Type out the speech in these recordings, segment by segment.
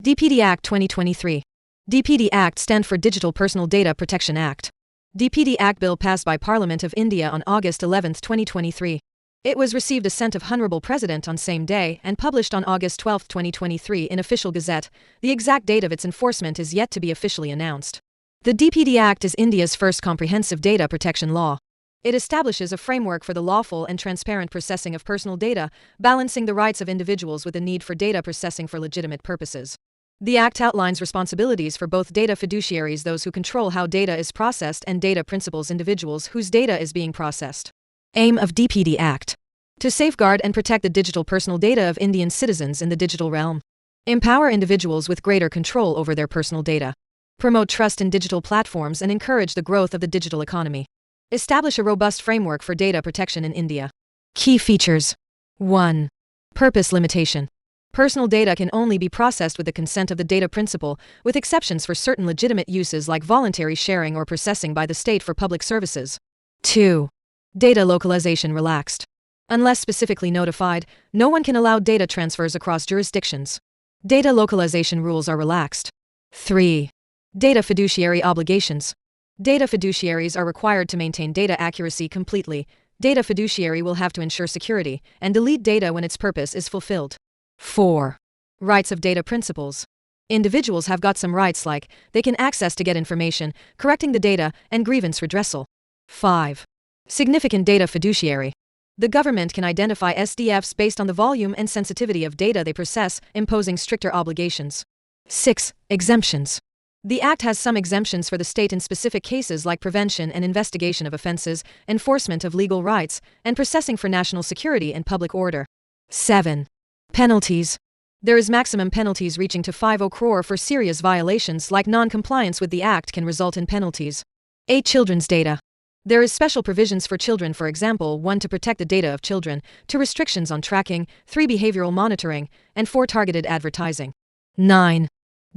DPD Act 2023. DPD Act stand for Digital Personal Data Protection Act. DPD Act bill passed by Parliament of India on August 11, 2023. It was received assent of Honorable President on same day and published on August 12, 2023 in Official Gazette. The exact date of its enforcement is yet to be officially announced. The DPD Act is India's first comprehensive data protection law. It establishes a framework for the lawful and transparent processing of personal data, balancing the rights of individuals with the need for data processing for legitimate purposes. The Act outlines responsibilities for both data fiduciaries, those who control how data is processed, and data principals, individuals whose data is being processed. Aim of DPD Act: to safeguard and protect the digital personal data of Indian citizens in the digital realm. Empower individuals with greater control over their personal data. Promote trust in digital platforms and encourage the growth of the digital economy. Establish a robust framework for data protection in India. Key features. 1. Purpose limitation. Personal data can only be processed with the consent of the data principal, with exceptions for certain legitimate uses like voluntary sharing or processing by the state for public services. 2. Data localization relaxed. Unless specifically notified, no one can allow data transfers across jurisdictions. Data localization rules are relaxed. 3. Data fiduciary obligations. Data fiduciaries are required to maintain data accuracy completely. Data fiduciary will have to ensure security and delete data when its purpose is fulfilled. 4. Rights of data principals. Individuals have got some rights like they can access to get information, correcting the data, and grievance redressal. 5. Significant data fiduciary. The government can identify SDFs based on the volume and sensitivity of data they process, imposing stricter obligations. 6. Exemptions. The Act has some exemptions for the state in specific cases like prevention and investigation of offenses, enforcement of legal rights, and processing for national security and public order. 7. Penalties. There is maximum penalties reaching to 50 crore for serious violations like non-compliance with the Act can result in penalties. 8. Children's data. There is special provisions for children, for example, 1. To protect the data of children, 2. Restrictions on tracking, 3. Behavioral monitoring, and 4. Targeted advertising. 9.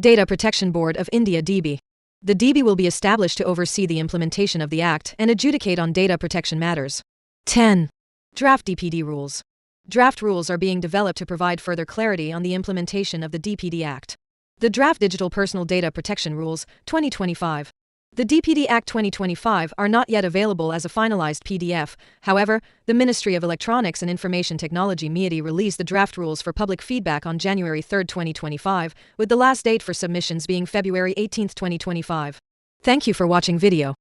Data Protection Board of India (DB). The DB will be established to oversee the implementation of the Act and adjudicate on data protection matters. 10. Draft DPD rules. Draft rules are being developed to provide further clarity on the implementation of the DPD Act. The Draft Digital Personal Data Protection Rules, 2025. The DPD Act 2025 are not yet available as a finalized PDF. However, the Ministry of Electronics and Information Technology (MeitY) released the draft rules for public feedback on January 3, 2025, with the last date for submissions being February 18, 2025. Thank you for watching video.